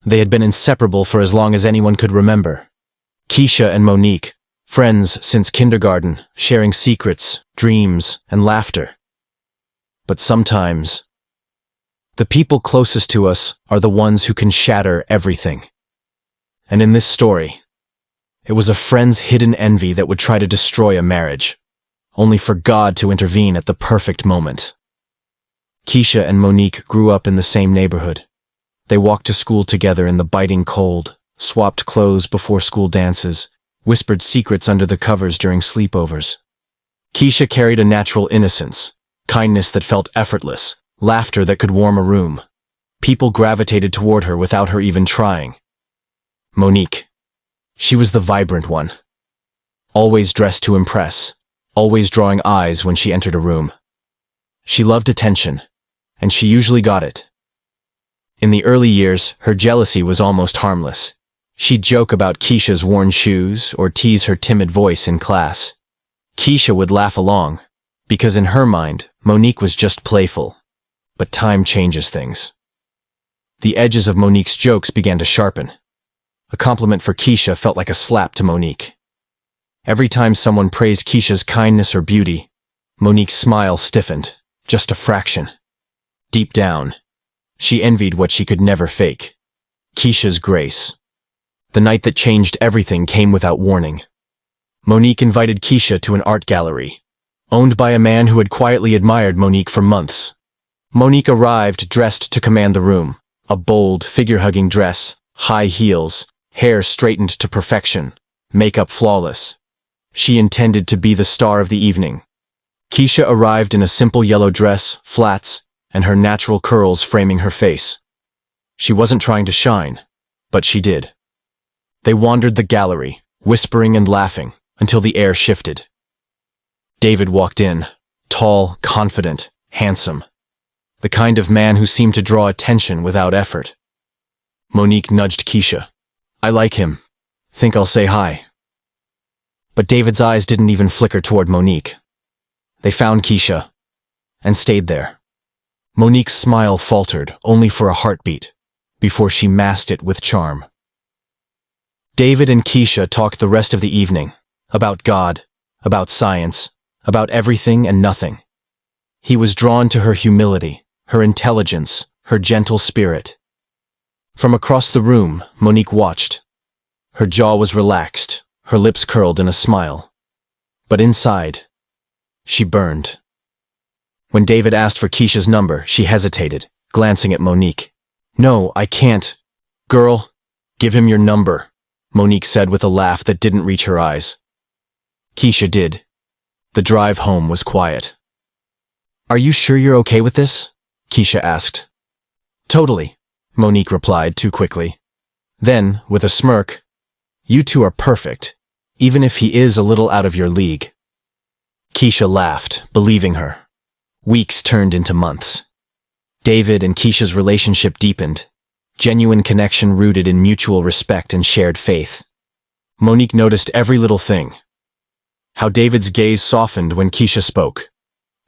They had been inseparable for as long as anyone could remember. Keisha and Monique, friends since kindergarten, sharing secrets, dreams, and laughter. But sometimes, the people closest to us are the ones who can shatter everything. And in this story, it was a friend's hidden envy that would try to destroy a marriage, only for God to intervene at the perfect moment. Keisha and Monique grew up in the same neighborhood. They walked to school together in the biting cold, swapped clothes before school dances, whispered secrets under the covers during sleepovers. Keisha carried a natural innocence, kindness that felt effortless, laughter that could warm a room. People gravitated toward her without her even trying. Monique. She was the vibrant one. Always dressed to impress, always drawing eyes when she entered a room. She loved attention, and she usually got it. In the early years, her jealousy was almost harmless. She'd joke about Keisha's worn shoes or tease her timid voice in class. Keisha would laugh along, because in her mind, Monique was just playful. But time changes things. The edges of Monique's jokes began to sharpen. A compliment for Keisha felt like a slap to Monique. Every time someone praised Keisha's kindness or beauty, Monique's smile stiffened, just a fraction. Deep down, she envied what she could never fake: Keisha's grace. The night that changed everything came without warning. Monique invited Keisha to an art gallery, owned by a man who had quietly admired Monique for months. Monique arrived dressed to command the room, a bold, figure-hugging dress, high heels, hair straightened to perfection, makeup flawless. She intended to be the star of the evening. Keisha arrived in a simple yellow dress, flats, and her natural curls framing her face. She wasn't trying to shine, but she did. They wandered the gallery, whispering and laughing, until the air shifted. David walked in, tall, confident, handsome. The kind of man who seemed to draw attention without effort. Monique nudged Keisha. "I like him. Think I'll say hi." But David's eyes didn't even flicker toward Monique. They found Keisha, and stayed there. Monique's smile faltered only for a heartbeat, before she masked it with charm. David and Keisha talked the rest of the evening, about God, about science, about everything and nothing. He was drawn to her humility, her intelligence, her gentle spirit. From across the room, Monique watched. Her jaw was relaxed, her lips curled in a smile. But inside, she burned. When David asked for Keisha's number, she hesitated, glancing at Monique. "No, I can't. Girl, give him your number," Monique said with a laugh that didn't reach her eyes. Keisha did. The drive home was quiet. "Are you sure you're okay with this?" Keisha asked. "Totally," Monique replied too quickly. Then, with a smirk, "You two are perfect, even if he is a little out of your league." Keisha laughed, believing her. Weeks turned into months. David and Keisha's relationship deepened, genuine connection rooted in mutual respect and shared faith. Monique noticed every little thing. How David's gaze softened when Keisha spoke.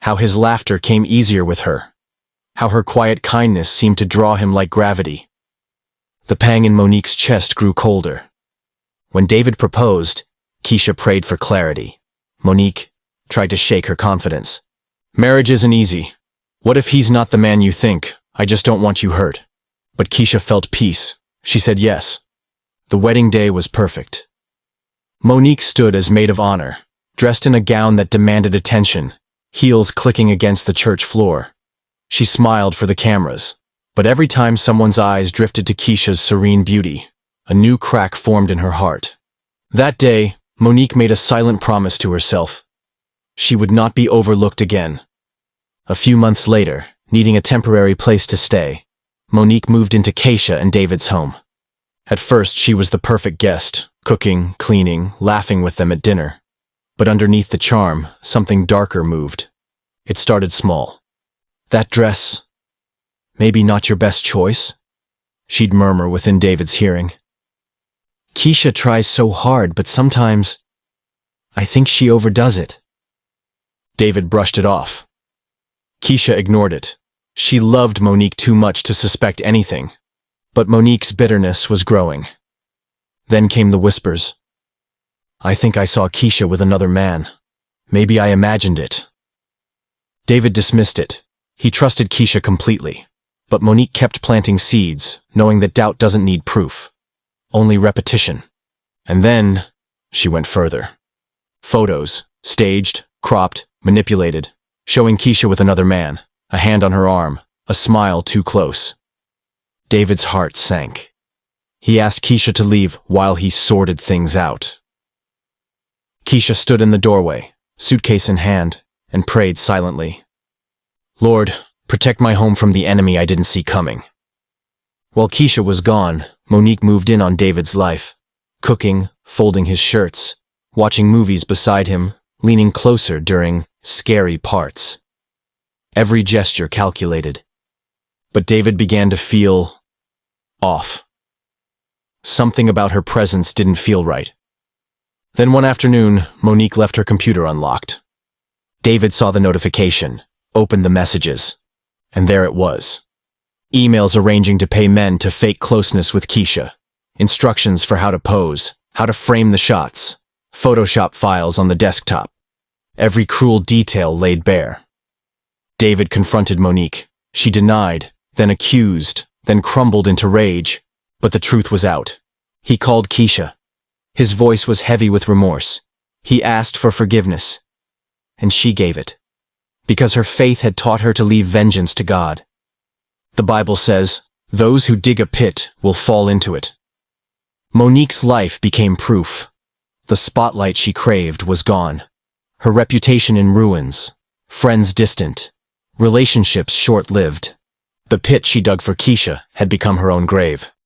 How his laughter came easier with her. How her quiet kindness seemed to draw him like gravity. The pang in Monique's chest grew colder. When David proposed, Keisha prayed for clarity. Monique tried to shake her confidence. "Marriage isn't easy. What if he's not the man you think? I just don't want you hurt." But Keisha felt peace. She said yes. The wedding day was perfect. Monique stood as maid of honor, dressed in a gown that demanded attention, heels clicking against the church floor. She smiled for the cameras, but every time someone's eyes drifted to Keisha's serene beauty, a new crack formed in her heart. That day, Monique made a silent promise to herself. She would not be overlooked again. A few months later, needing a temporary place to stay, Monique moved into Keisha and David's home. At first, she was the perfect guest, cooking, cleaning, laughing with them at dinner. But underneath the charm, something darker moved. It started small. "That dress, maybe not your best choice?" she'd murmur within David's hearing. "Keisha tries so hard, but sometimes I think she overdoes it." David brushed it off. Keisha ignored it. She loved Monique too much to suspect anything. But Monique's bitterness was growing. Then came the whispers. I think I saw Keisha with another man. Maybe I imagined it. David dismissed it. He trusted Keisha completely. But Monique kept planting seeds, knowing that doubt doesn't need proof. Only repetition. And then, she went further. Photos, staged, cropped, manipulated, showing Keisha with another man, a hand on her arm, a smile too close. David's heart sank. He asked Keisha to leave while he sorted things out. Keisha stood in the doorway, suitcase in hand, and prayed silently. Lord, protect my home from the enemy I didn't see coming. While Keisha was gone, Monique moved in on David's life, cooking, folding his shirts, watching movies beside him, leaning closer during scary parts. Every gesture calculated. But David began to feel off. Something about her presence didn't feel right. Then one afternoon, Monique left her computer unlocked. David saw the notification, opened the messages, and there it was. Emails arranging to pay men to fake closeness with Keisha, instructions for how to pose, how to frame the shots, Photoshop files on the desktop. Every cruel detail laid bare. David confronted Monique. She denied, then accused, then crumbled into rage. But the truth was out. He called Keisha. His voice was heavy with remorse. He asked for forgiveness. And she gave it. Because her faith had taught her to leave vengeance to God. The Bible says, those who dig a pit will fall into it. Monique's life became proof. The spotlight she craved was gone. Her reputation in ruins. Friends distant. Relationships short-lived. The pit she dug for Keisha had become her own grave.